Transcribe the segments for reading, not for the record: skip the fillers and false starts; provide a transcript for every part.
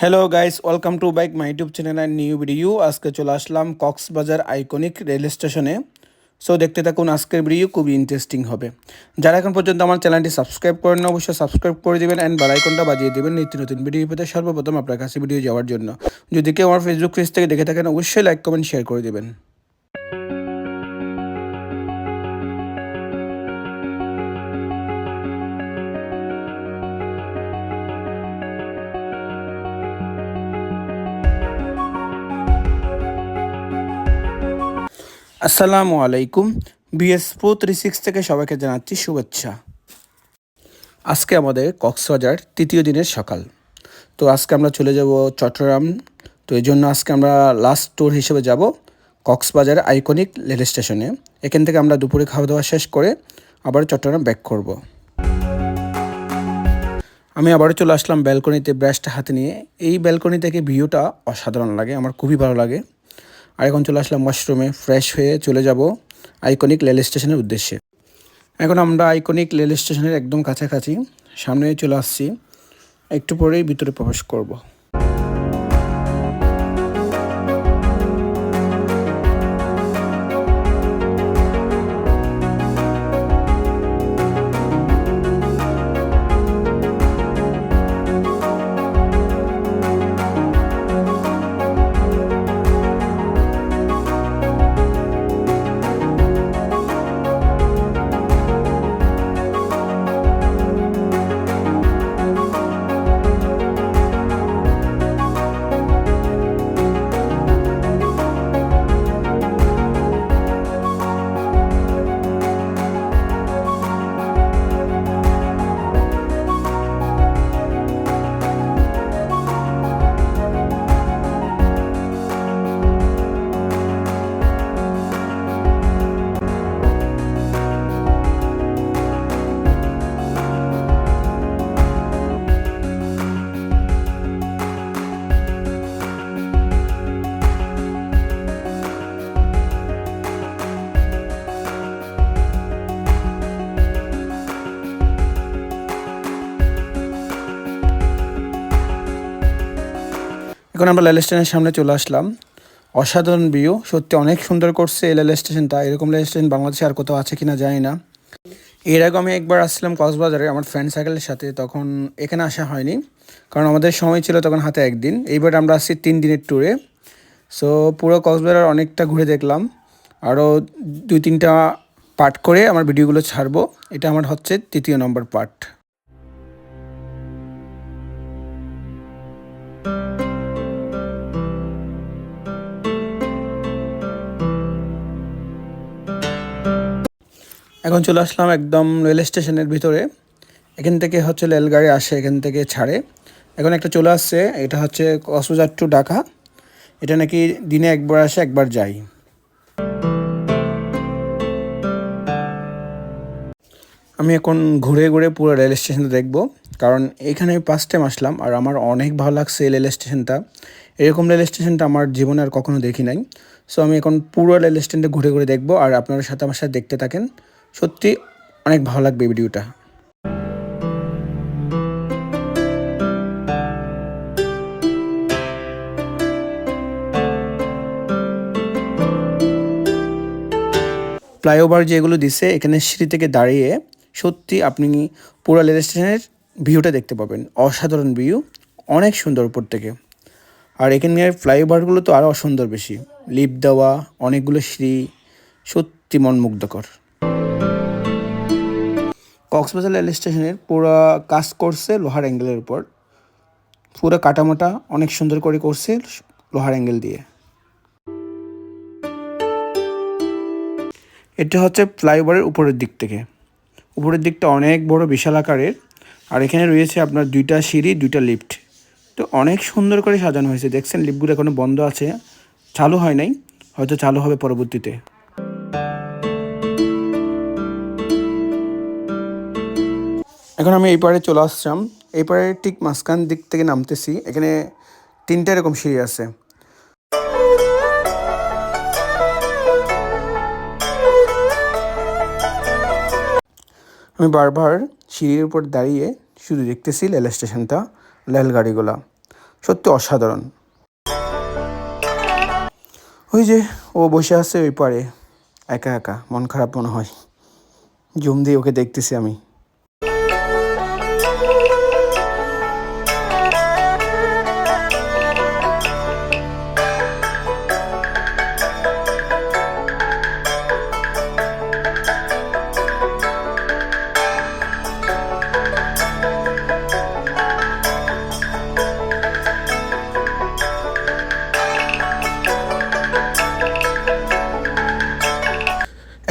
Hello guys, welcome to bike my YouTube channel and new video. আজকে চলে আসলাম Cox's Bazar iconic rail স্টেশনে। So দেখতে থাকুন, আজকের ভিডিও খুবই ইন্টারেস্টিং হবে। যারা এখন পর্যন্ত আমার চ্যানেলটি সাবস্ক্রাইব করেন না, অবশ্যই সাবস্ক্রাইব করে দেবেন অ্যান্ড বেল আইকনটা বাজিয়ে দেবেন নিত্য নতুন ভিডিও পেতে সর্বপ্রথম আপনার কাছে ভিডিও যাওয়ার জন্য। যদি কেউ আমার ফেসবুক পেজ থেকে দেখে থাকেন, অবশ্যই লাইক কমেন্ট শেয়ার করে দেবেন। আসসালামু আলাইকুম। বিএস প্রো 36 থেকে সবাইকে জানাচ্ছি শুভেচ্ছা। আজকে আমাদের কক্সবাজার তৃতীয় দিনের সকাল। তো আজকে আমরা চলে যাব চট্টগ্রাম। তো এই জন্য আজকে আমরা লাস্ট ট্যুর হিসেবে যাব কক্সবাজার আইকনিক রেল স্টেশনে। এখান থেকে আমরা দুপুরে খাওয়া দাওয়া শেষ করে আবার চট্টগ্রাম ব্যাক করব। আমি আবারও চলে আসলাম ব্যালকনিতে, ব্রাশটা হাতে নিয়ে। এই ব্যালকনি থেকে ভিউটা অসাধারণ লাগে, আমার খুবই ভালো লাগে। আর এখন চলে আসলাম ওয়াশরুমে, ফ্রেশ হয়ে চলে যাব আইকনিক রেল স্টেশনের উদ্দেশ্যে। এখন আমরা আইকনিক রেল স্টেশনের একদম কাছাকাছি, সামনে চলে আসছি। একটু পরেই ভিতরে প্রবেশ করব। এখন আমরা রেল স্টেশনের সামনে চলে আসলাম। অসাধারণ ভিউ, সত্যি অনেক সুন্দর করছে এই রেল স্টেশনটা। এরকম রেল স্টেশন বাংলাদেশে আর কোথাও আছে কিনা জানি না। এর আগে আমি একবার আসছিলাম কক্সবাজারে আমার ফ্রেন্ড সার্কেলের সাথে, তখন এখানে আসা হয়নি কারণ আমাদের সময় ছিল তখন হাতে একদিন। এইবার আমরা আসছি 3 দিনের ট্যুরে। সো পুরো কক্সবাজার অনেকটা ঘুরে দেখলাম। আরও 2-3টা পার্ট করে আমার ভিডিওগুলো ছাড়বো। এটা আমার হচ্ছে 3য় নম্বর পার্ট। এখন চলে আসলাম একদম রেল স্টেশনের ভিতরে। এখান থেকে হচ্ছে রেলগাড়ি আসে, এখান থেকে ছাড়ে। এখন একটা চলে আসছে, এটা হচ্ছে কক্সবাজার টু ঢাকা। এটা নাকি দিনে একবার আসে একবার যায়। আমি এখন ঘুরে ঘুরে পুরো রেল স্টেশনটা দেখব, কারণ এখানে আমি ফার্স্ট টাইম আসলাম আর আমার অনেক ভালো লাগছে এই রেল স্টেশনটা। এরকম রেল স্টেশনটা আমার জীবনে আর কখনো দেখি নাই। সো আমি এখন পুরো রেল স্টেশনটা ঘুরে ঘুরে দেখব, আর আপনারা সাথে আমার সাথে দেখতে থাকেন। সত্যি অনেক ভালো লাগবে ভিডিওটা। ফ্লাইওভার যেগুলো দিছে, এখানে সিঁড়ি থেকে দাঁড়িয়ে সত্যি আপনি পুরো রেল স্টেশনের ভিউটা দেখতে পাবেন। অসাধারণ ভিউ, অনেক সুন্দর উপর থেকে। আর এখানের ফ্লাইওভারগুলো তো আরও সুন্দর বেশি, লিফট দেওয়া, অনেকগুলো সিঁড়ি, সত্যি মন মুগ্ধকর। কক্সবাজার রেল স্টেশনের পুরো কাজ করছে লোহার অ্যাঙ্গেলের উপর। পুরো কাটামাটা অনেক সুন্দর করে করছে লোহার অ্যাঙ্গেল দিয়ে। এটা হচ্ছে ফ্লাইওভারের উপরের দিক থেকে। উপরের দিকটা অনেক বড়, বিশাল আকারের। আর এখানে রয়েছে আপনার 2টা সিঁড়ি, 2টা লিফট। তো অনেক সুন্দর করে সাজানো হয়েছে। দেখছেন লিফটগুলো এখনো বন্ধ আছে, চালু হয় নাই, হয়তো চালু হবে পরবর্তীতে। এখন আমি এই পারে চলে আসলাম। এই পারে ঠিক মাঝখান দিক থেকে নামতেছি। এখানে 3টা এরকম সিঁড়ি আছে। আমি বারবার সিঁড়ির উপর দাঁড়িয়ে শুধু দেখতেছি রেল স্টেশনটা, রেলগাড়িগুলো। সত্যি অসাধারণ। ওই যে ও বসে আছে ওই পারে একা একা, মন খারাপ মনে হয়, জুম দিয়ে ওকে দেখতেছি আমি।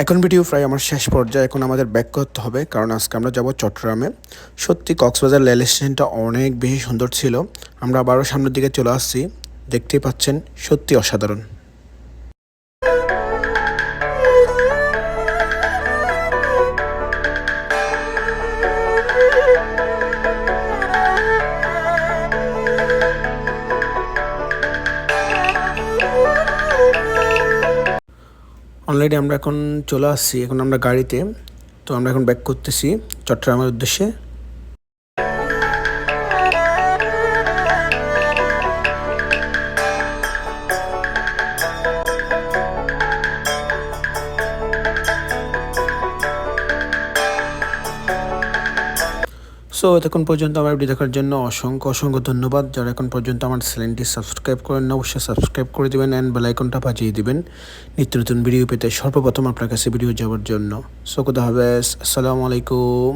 এখন ভিডিও প্রায় আমার শেষ পর্যায়ে, এখন আমাদের ব্যাক করতে হবে কারণ আজকে আমরা যাব চট্টগ্রামে। সত্যি কক্সবাজার রেল স্টেশনটা অনেক বেশি সুন্দর ছিল। আমরা আবারও সামনের দিকে চলে আসছি, দেখতেই পাচ্ছেন সত্যি অসাধারণ। অলরেডি আমরা এখন চলে আসছি, এখন আমরা গাড়িতে, তো আমরা এখন ব্যাক করতেছি চট্টগ্রামের উদ্দেশ্যে। সো এতক্ষণ পর্যন্ত আমার ভিডিও দেখার জন্য অসংখ্য অসংখ্য ধন্যবাদ। যারা এখন পর্যন্ত আমার চ্যানেলটি সাবস্ক্রাইব করেন না, অবশ্যই সাবস্ক্রাইব করে দেবেন অ্যান্ড বেল আইকনটা বাজিয়ে দিবেন নিত্য নতুন ভিডিও পেতে সর্বপ্রথম আপনার কাছে ভিডিও যাওয়ার জন্য। সো খোদা হাফেজ, আসসালামু আলাইকুম।